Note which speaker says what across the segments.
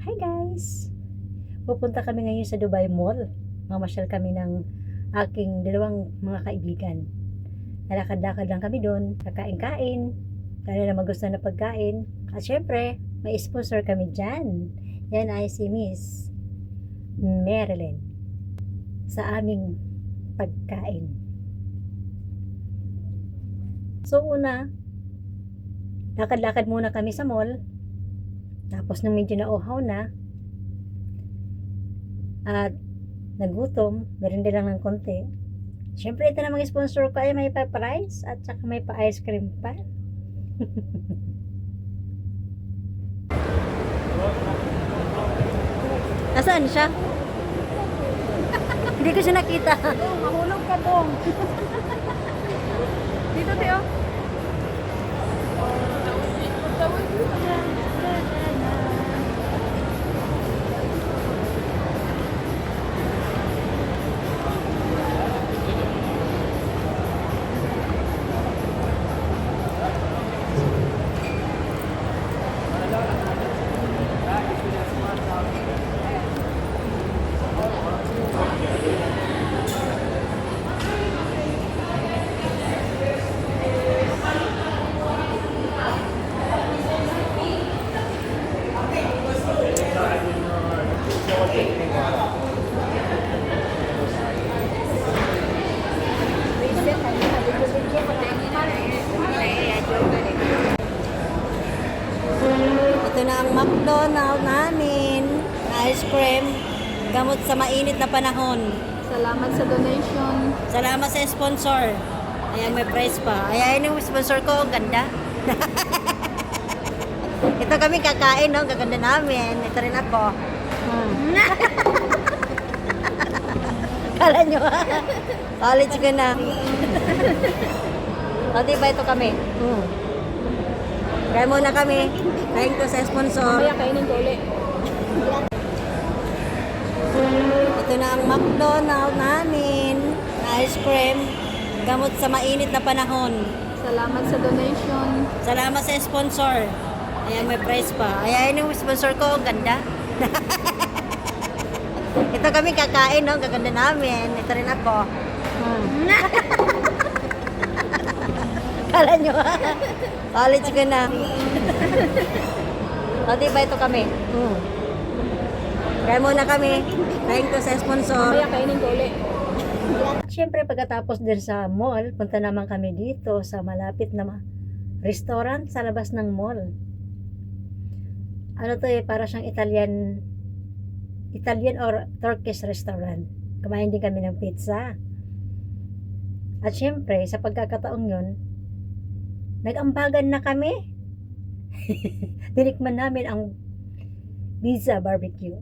Speaker 1: Hi guys! Pupunta kami ngayon sa Dubai Mall. Mamasyal kami ng aking dalawang mga kaibigan. Lalakad-lakad lang kami doon, kakain-kain, dahil na magustuhan na pagkain. At syempre, may sponsor kami dyan. Yan ay si Miss Marilyn sa aming pagkain. So una, lakad-lakad muna kami sa mall. Tapos nung medyo nauhaw na, at nagutom, meron din lang ng konti. Siyempre, ito na mga sponsor ko ay may pa-price at saka may pa-ice cream pa. Nasaan siya? Hindi ko siya nakita.
Speaker 2: Mahulog ka dong. Dito, Teo.
Speaker 1: Ito na ang McDonald's namin. Ice cream. Gamot sa mainit na panahon.
Speaker 2: Salamat sa donation.
Speaker 1: Salamat sa sponsor. Ayan, may price pa. Ayan yung sponsor ko. Ang ganda. Ito kami kakain, no? Ang gaganda namin. Ito rin ako. Kala nyo, college ko na. O, diba ito kami? Kaya muna kami. Thank you sa sponsor.
Speaker 2: Mamaya kainin ko ulit.
Speaker 1: Ito na ang McDonald's namin. Ice cream. Gamot sa mainit na panahon.
Speaker 2: Salamat sa donation.
Speaker 1: Salamat sa sponsor. Ayan, may price pa. Ayan yung sponsor ko. Ang ganda. Ito kami kakain, no? Ang gaganda namin. Ito rin ako. Kala nyo, college ko na. O, diba ito kami? Kaya muna kami. Thank you sa sponsor.
Speaker 2: Mamaya kainin ko ulit.
Speaker 1: Siyempre, pagkatapos din sa mall, punta naman kami dito sa malapit na restaurant sa labas ng mall. Ano to para siyang Italian or Turkish restaurant. Kumain din kami ng pizza. At siyempre, sa pagkakataong yun, nag-ambagan na kami. Dinikman namin ang pizza barbecue.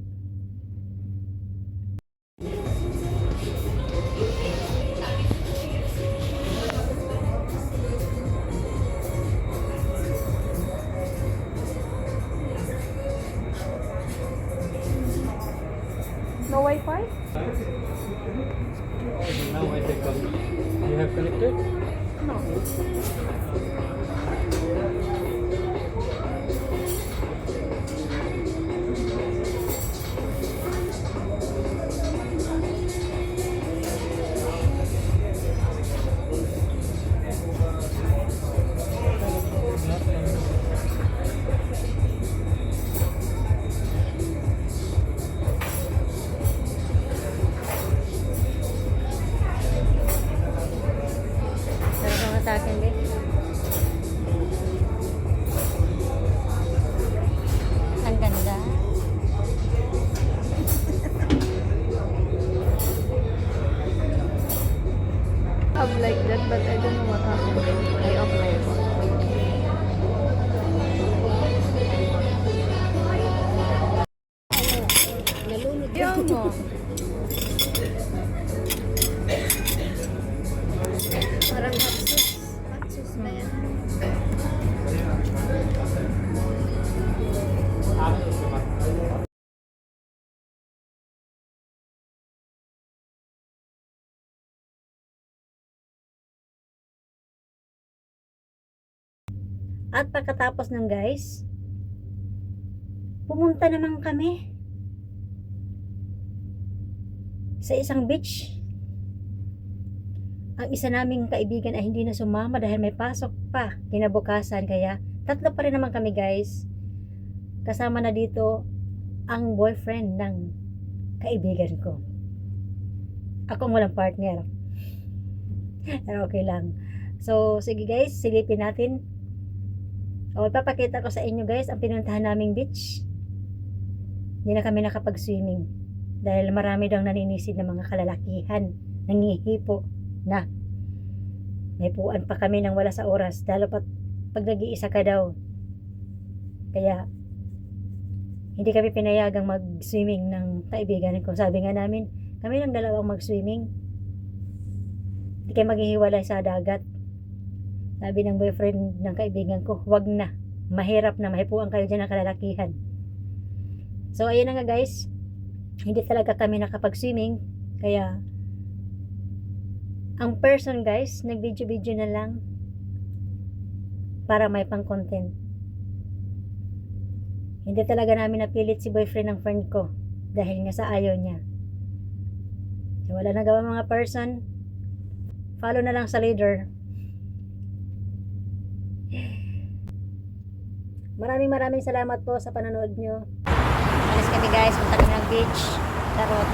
Speaker 2: No Wi-Fi?
Speaker 3: Now I take them. You have connected?
Speaker 2: No.
Speaker 1: Talaga nga sa akin, eh. Ang ganda.
Speaker 2: Have like that, but I don't know what happened. I off my phone.
Speaker 1: Nalunod
Speaker 2: Yung mo.
Speaker 1: Parang hapsus. Hapsus na yan. At pagkatapos ng guys, pumunta naman kami sa isang beach. Ang isa naming kaibigan ay hindi na sumama dahil may pasok pa kinabukasan, kaya tatlo pa rin naman kami guys. Kasama na dito ang boyfriend ng kaibigan ko. Ako ang walang partner. Pero okay lang. So, sige guys, silipin natin. O, ipapakita ko sa inyo guys ang pinuntahan naming beach. Hindi na kami nakapag-swimming dahil marami daw naninisid ng mga kalalakihan, nangihipo na. May puan pa kami nang wala sa oras, lalo pat pag nag-iisa ka daw. Kaya hindi kami pinayagang mag-swimming ng kaibigan ko. Sabi nga namin, kami lang dalawang mag-swimming. Hindi kayo maghihiwalay sa dagat. Sabi ng boyfriend ng kaibigan ko, wag na. Mahirap na, mahipuan kayo dyan ng kalalakihan. So, ayun na nga guys. Hindi talaga kami nakapag-swimming. Kaya, ang person guys, nag-video-video na lang para may pang-content. Hindi talaga namin napilit si boyfriend ng friend ko dahil nga sa ayaw niya. So, wala na gawa mga person. Follow na lang sa leader. Maraming salamat po sa panonood nyo. Alis kami guys, punta kami ng beach. Charot.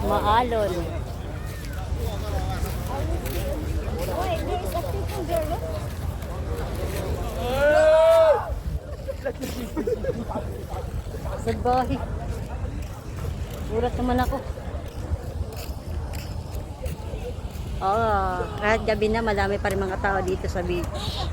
Speaker 1: Maalon. Sagbahi. Urat naman ako. Kahit gabi na, madami pa rin mga tao dito sa beach.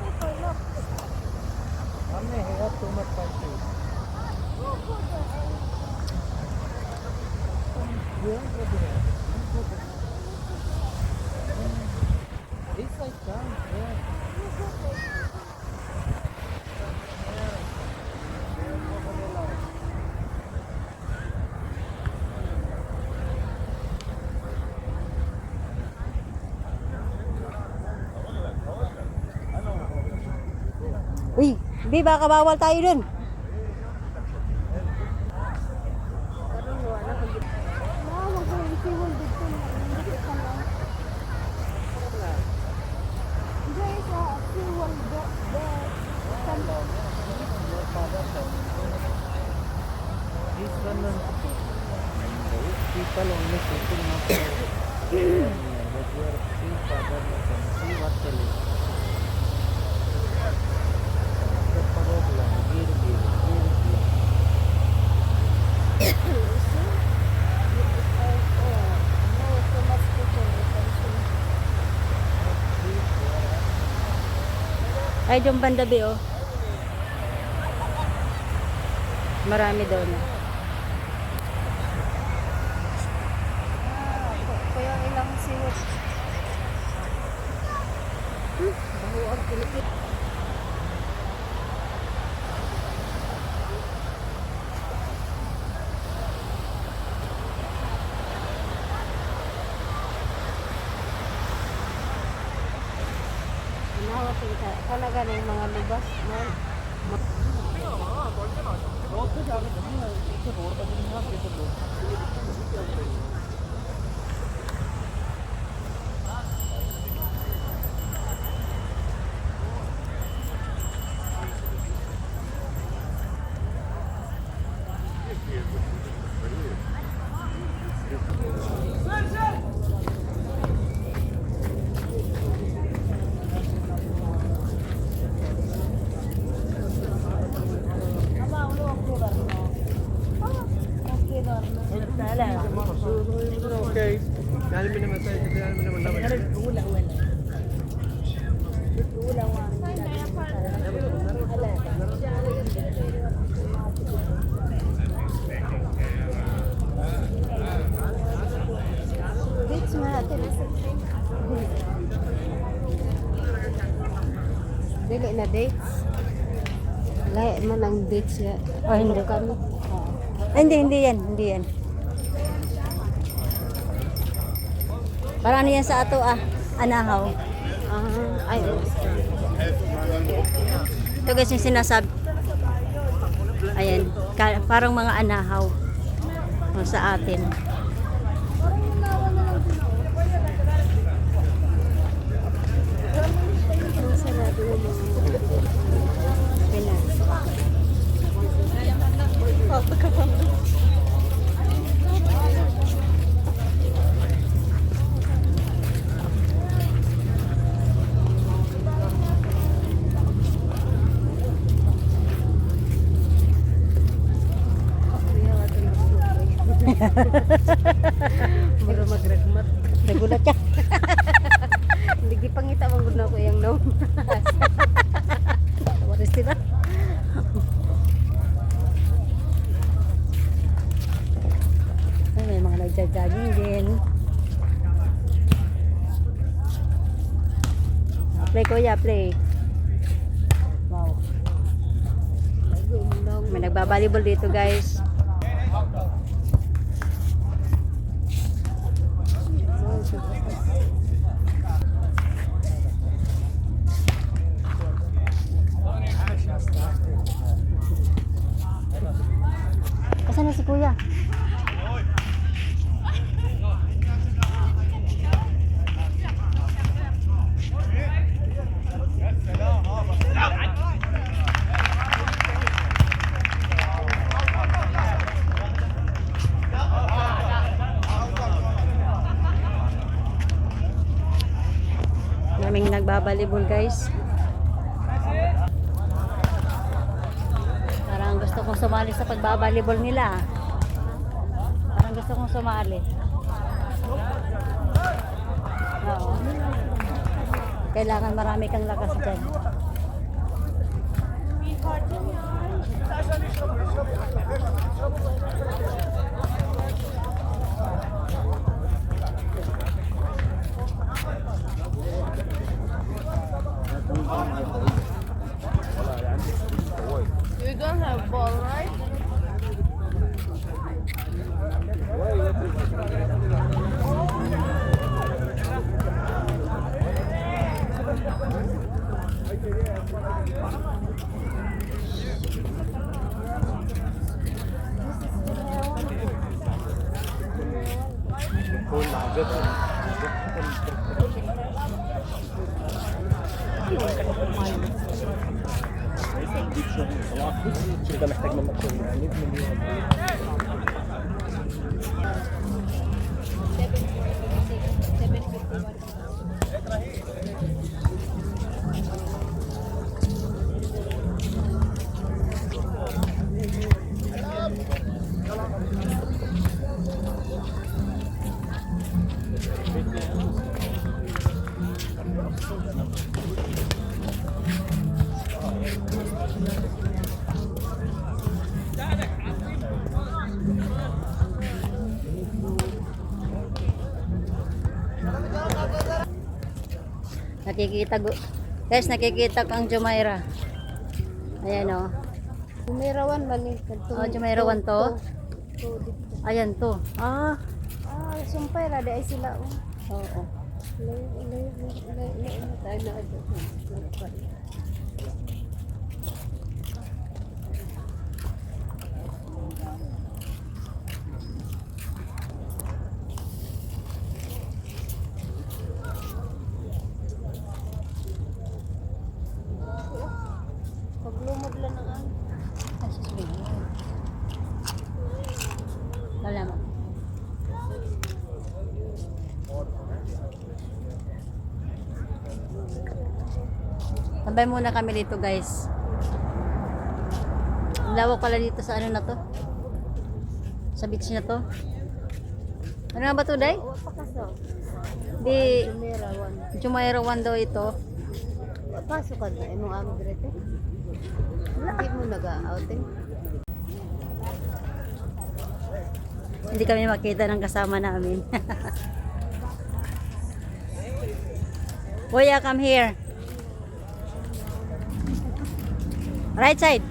Speaker 1: Uy, Bi, baka bawal tayo dun.
Speaker 3: People only sitting up there. But your see father see what they live. The problem, gir.
Speaker 1: Ay, doon banda Bi, oh. Marami doon.
Speaker 2: Kaya ilang siwot. Bahuan Pilipin. Talaga na yung mga lubas.
Speaker 3: Dahil mo naman sa'yo, dahil mo naman naman.
Speaker 2: Dates nga natin. Dili na dates. Lahat man ang dates ya.
Speaker 1: Oh, hindi.
Speaker 2: Kami.
Speaker 1: Hindi yan. Hindi yan. Parang ano yan sa ato anahaw.
Speaker 2: Ay,
Speaker 1: Ito guys yung sinasabi. Ayan, parang mga anahaw sa atin.
Speaker 2: sarado yung mga
Speaker 1: Pinas.
Speaker 2: Mura magragmat.
Speaker 1: Nagulat siya.
Speaker 2: Hindi gipangita man gud na ko yang no.
Speaker 1: Waris sila. Ay, may mga nagja-jogging din. Play kuya, play. Wow. May nagbabalibol dito guys. Asan na si kuya? Daming nagbabalibol guys. Parang gusto kong sumali sa pagbabalibol nila. Parang gusto kong sumali. Oo. Kailangan marami kang lakas dyan.
Speaker 2: You don't have ball, right?
Speaker 3: Hindi ka mahitag na magkulihanit.
Speaker 1: Guys, nakikita ko ang Jumeirah. Ayan o.
Speaker 2: Umirawan balik.
Speaker 1: Oh, Jumeirah to. Ayan to. Ah,
Speaker 2: Sumpay ra ay sila.
Speaker 1: oo.
Speaker 2: Tayo na ito. Paglumod lang ang
Speaker 1: Ay, susunod. Salamat. Tambay muna kami dito guys. Ang lawak pala dito sa ano na to. Sa beach na to. Ano nga ba to, Day?
Speaker 2: Wa pa kaso. Di,
Speaker 4: Mera, one.
Speaker 2: Jumeirah 1 daw ito.
Speaker 4: Pasok ka na, imong amo direte. Hindi mo nag-outing.
Speaker 1: Hindi kami makita ng kasama namin. Kuya, come here. Right side.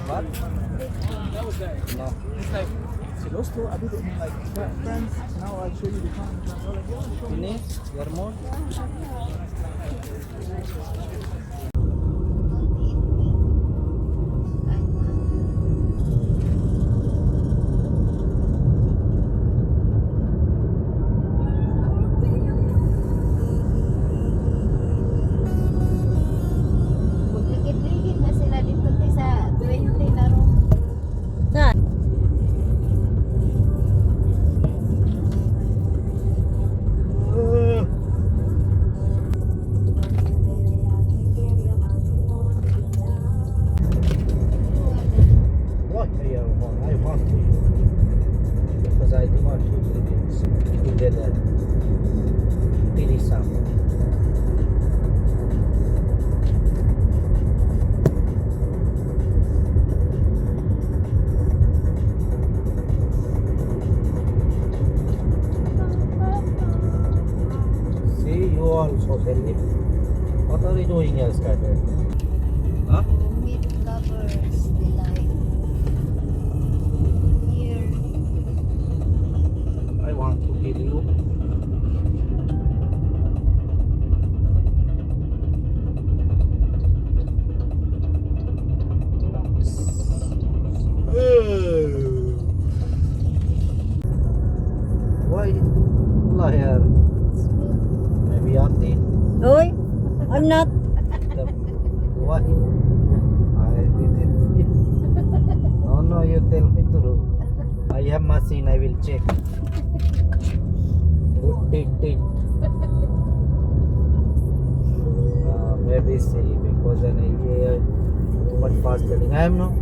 Speaker 3: What? No. It's like supposed to a bit like friends. Now I'll show you the fun. Finish? Your more?
Speaker 4: Magligid-ligid na sila dito sa 20 na ro.
Speaker 1: Saan?
Speaker 3: What? I want to. Because I do not usually mix together. Tirisam. See, you also tell me. What are you doing here, Skyler? Huh?
Speaker 4: Meat lovers delight. Here.
Speaker 3: I want to kill you. Why? Liar. Maybe auntie.
Speaker 1: Uy, I'm not.
Speaker 3: Why? I didn't. No, no, you tell me to do. I have machine, I will check. Did. Maybe see because then I hear what fast telling. I am no.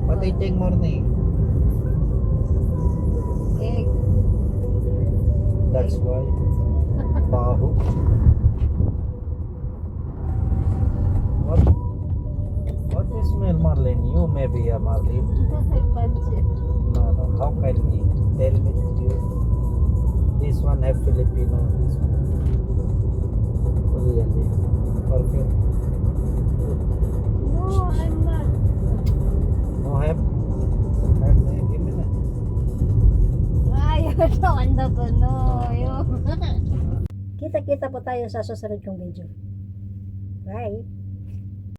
Speaker 3: But I take morning.
Speaker 4: Egg.
Speaker 3: That's why. Bahu. What is smell, Marlene? You may be a Marlene.
Speaker 4: Pancit.
Speaker 3: No. How can we tell me you? This one have Filipino. This one. Really? Perfume.
Speaker 4: No, I'm not.
Speaker 3: No have? Have give me that.
Speaker 4: Ay, ano ko no.
Speaker 1: Kita-kita po tayo sa susunod kong video. Bye.